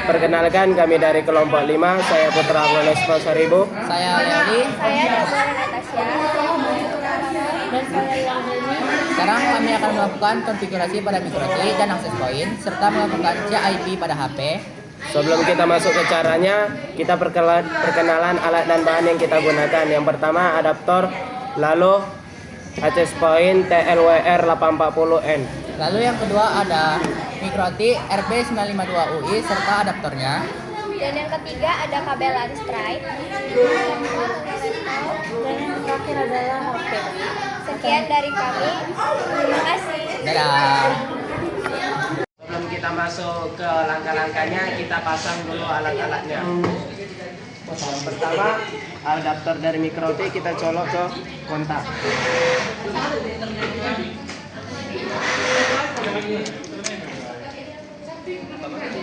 Perkenalkan, kami dari kelompok 5. Saya Putra Monespo Saribu. Saya Leoli. Saya Deborah Natasha. Dan saya Yangini. Sekarang kami akan melakukan konfigurasi pada mikroti dan akses point serta melakukan CIP pada HP. Sebelum kita masuk ke caranya, kita perkenalan alat dan bahan yang kita gunakan. Yang pertama adaptor, lalu access point TLWR 840N. Lalu yang kedua ada mikroti RB952UI serta adaptornya. Dan yang ketiga ada kabel unstripe. Dan yang terakhir adalah HP. Sekian dari kami. Terima kasih. Dadah. Sebelum kita masuk ke langkah-langkahnya, kita pasang dulu alat-alatnya. Pertama, adaptor dari mikroti kita colok ke kontak.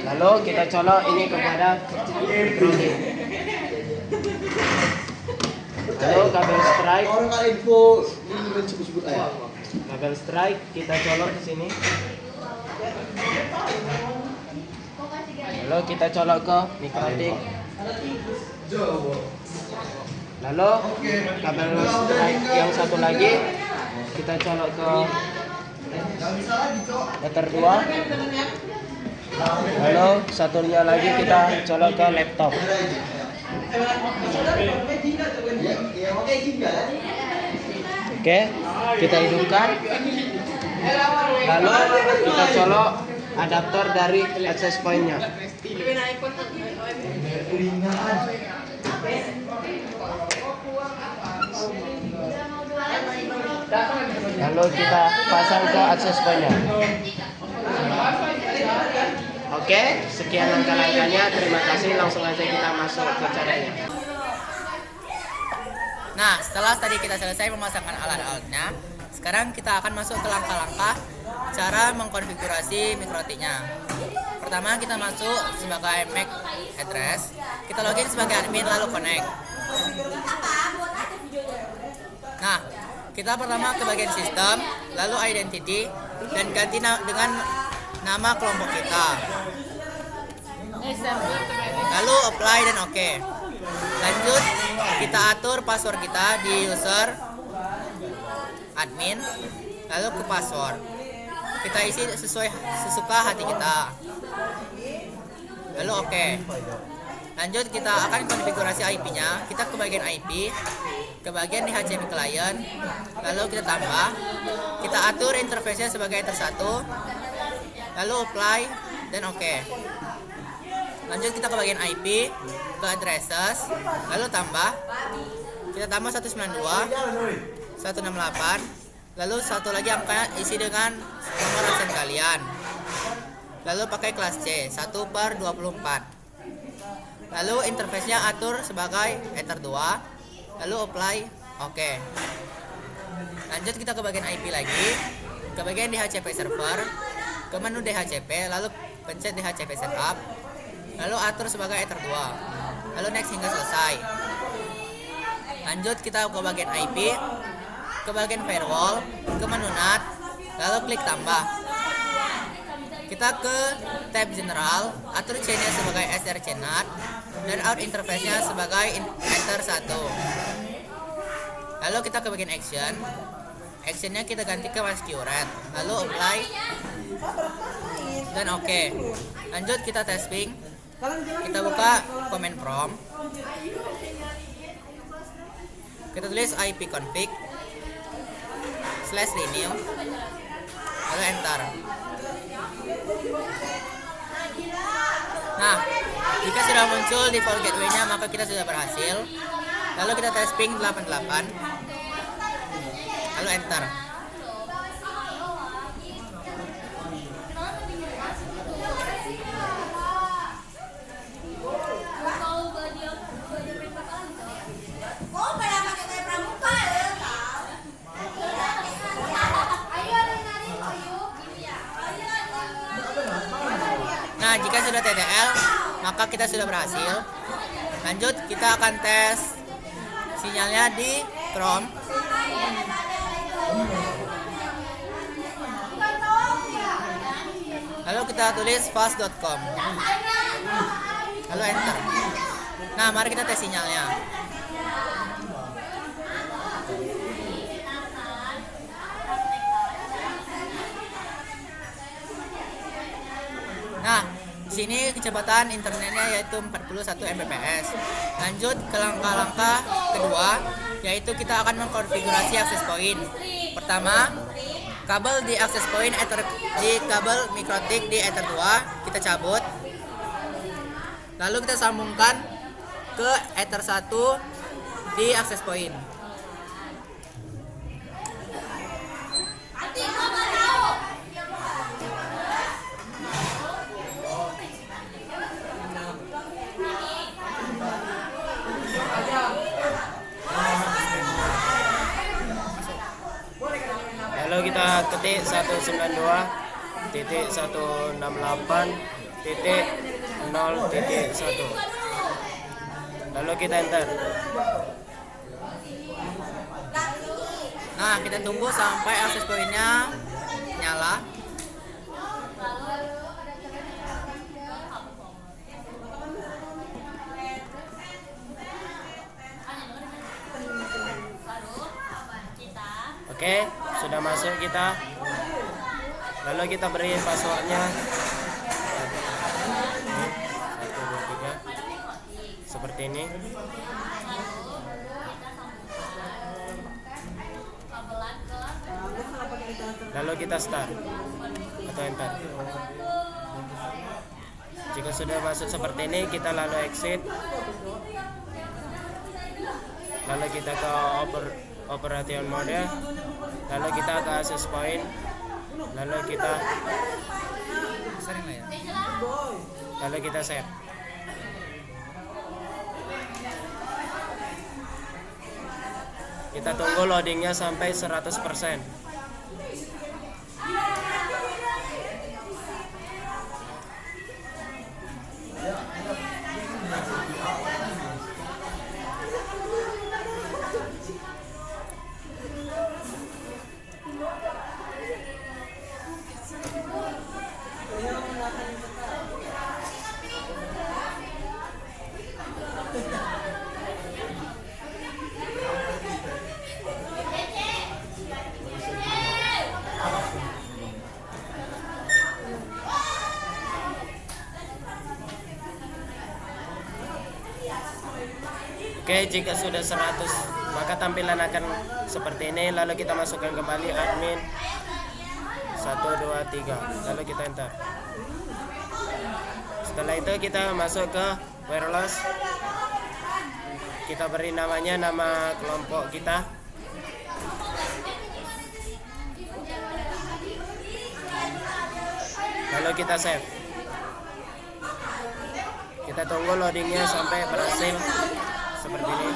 Lalu kita colok ini kepada mikroti. Lalu kabel strike kita colok di sini. Lalu kita colok ke mikroti. Lalu kabel strike yang satu lagi kita colok ke meter 2. Lalu satunya lagi kita colok ke laptop. Oke, kita hidupkan. Lalu kita colok adaptor dari access point-nya. Lalu kita pasang ke access point-nya. Oke, sekian langkah-langkahnya. Terima kasih. Langsung aja kita masuk ke caranya. Nah, setelah tadi kita selesai memasangkan alat-alatnya, sekarang kita akan masuk ke langkah-langkah cara mengkonfigurasi mikrotinya. Pertama, kita masuk sebagai MAC address. Kita login sebagai admin lalu connect. Nah, kita pertama ke bagian sistem, lalu identity, dan ganti dengan nama kelompok kita. Lalu apply dan oke. Lanjut, kita atur password kita di user admin, lalu ke password. Kita isi sesuai sesuka hati kita. Lalu oke. Lanjut, kita akan konfigurasi IP-nya. Kita ke bagian IP, ke bagian DHCP client, lalu kita tambah. Kita atur interface-nya sebagai enter 1, lalu apply dan oke. Lanjut, kita ke bagian IP, ke addresses, lalu tambah. Kita tambah 192, 168, lalu satu lagi angka isi dengan nomor absen kalian. Lalu pakai kelas C 1/24. Lalu interface-nya atur sebagai enter 2, lalu apply oke. Lanjut, kita ke bagian IP lagi, ke bagian DHCP server, ke menu DHCP, lalu pencet DHCP setup, lalu atur sebagai enter 2, lalu next hingga selesai. Lanjut, kita ke bagian IP, ke bagian firewall, ke menu NAT, lalu klik tambah. Kita ke tab general, atur C-nya sebagai src NAT, dan out interface-nya sebagai enter 1. Lalu kita ke bagian action. Actionnya kita ganti ke masquerade, lalu apply dan oke. Lanjut, kita testing. Kita buka command prompt. Kita tulis ipconfig /renew, lalu enter. Nah, jika sudah muncul default gateway-nya, maka kita sudah berhasil. Lalu kita tes ping 88, lalu enter. Nah, jika sudah TTL, maka kita sudah berhasil. Lanjut, kita akan tes sinyalnya di Chrome. Lalu kita tulis fast.com. lalu enter. Nah, mari kita tes sinyalnya. Nah, di sini kecepatan internetnya yaitu 41 Mbps. Lanjut ke langkah-langkah kedua, yaitu kita akan mengkonfigurasi access point. Pertama, kabel di access point di kabel mikrotik di Ether 2 kita cabut. Lalu kita sambungkan ke Ether 1 di access point. Lalu kita ketik 192.168.0.1. Lalu kita enter. Nah, kita tunggu sampai access point-nya nyala. Oke, sudah masuk kita. Lalu kita beri passwordnya 1, 2, 3 seperti ini. Lalu kita start atau enter. Jika sudah masuk seperti ini, kita lalu exit. Lalu kita ke operation mode. Lalu kita ke access point. Lalu kita Sering lah ya. lalu kita save. Kita tunggu loadingnya sampai 100%. Oke, jika sudah 100 maka tampilan akan seperti ini. Lalu kita masukkan kembali admin 1, 2, 3. Lalu kita enter. Setelah itu kita masuk ke wireless. Kita beri namanya nama kelompok kita. Lalu kita save. Kita tunggu loadingnya sampai berhasil seperti ini.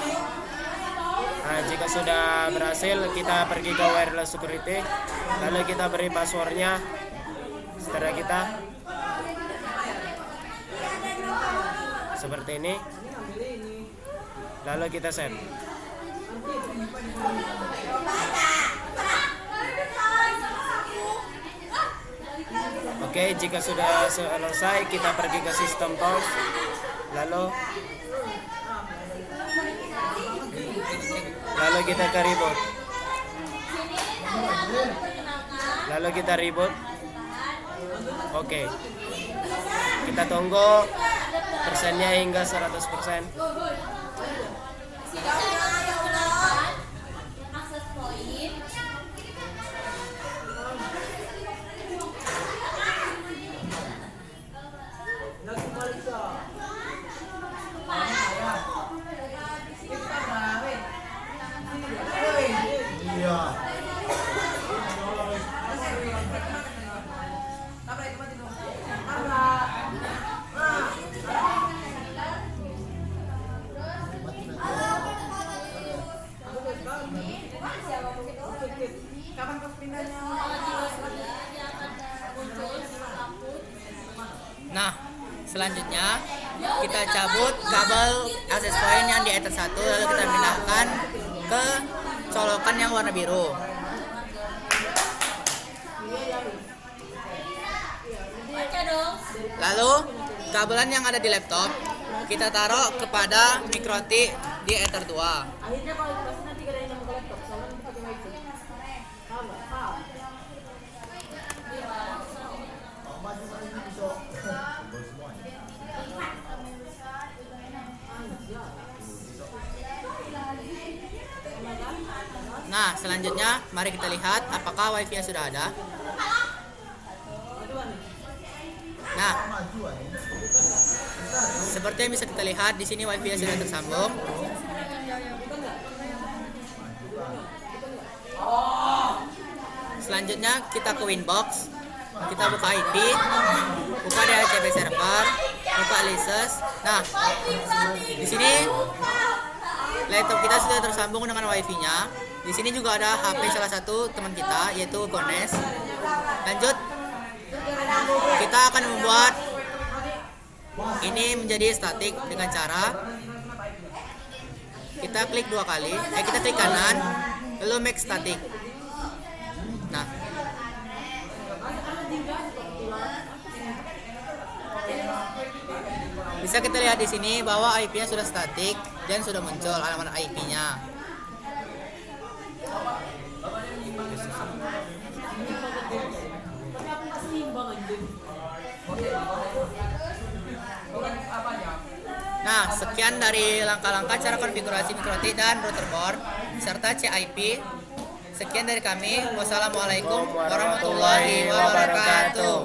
Nah, jika sudah berhasil, kita pergi ke wireless security. Lalu kita beri passwordnya. Setelah kita seperti ini. Lalu kita save. Oke, jika sudah selesai, kita pergi ke sistem tools. Lalu kita ke reboot. Lalu kita reboot. Oke. Kita tunggu persennya hingga 100%. Nah, selanjutnya kita cabut kabel access point yang di Ether 1, lalu kita pindahkan ke colokan yang warna biru. Lalu kabelan yang ada di laptop kita taruh kepada mikrotik di Ether 2. Nah, selanjutnya mari kita lihat apakah wifi-nya sudah ada. Nah, seperti yang bisa kita lihat di sini wifi-nya sudah tersambung. Selanjutnya kita ke Winbox, kita buka IP, buka DHCP server, buka license. Nah, di sini laptop kita sudah tersambung dengan wifi-nya. Di sini juga ada HP salah satu teman kita yaitu Gones. Lanjut, kita akan membuat ini menjadi statik dengan cara kita klik 2 kali, kita klik kanan, lalu make static. Nah, bisa kita lihat di sini bahwa IP-nya sudah statik dan sudah muncul alamat IP-nya. Nah, sekian dari langkah-langkah cara konfigurasi mikrotik dan router board serta CIP. Sekian dari kami. Wassalamualaikum warahmatullahi wabarakatuh.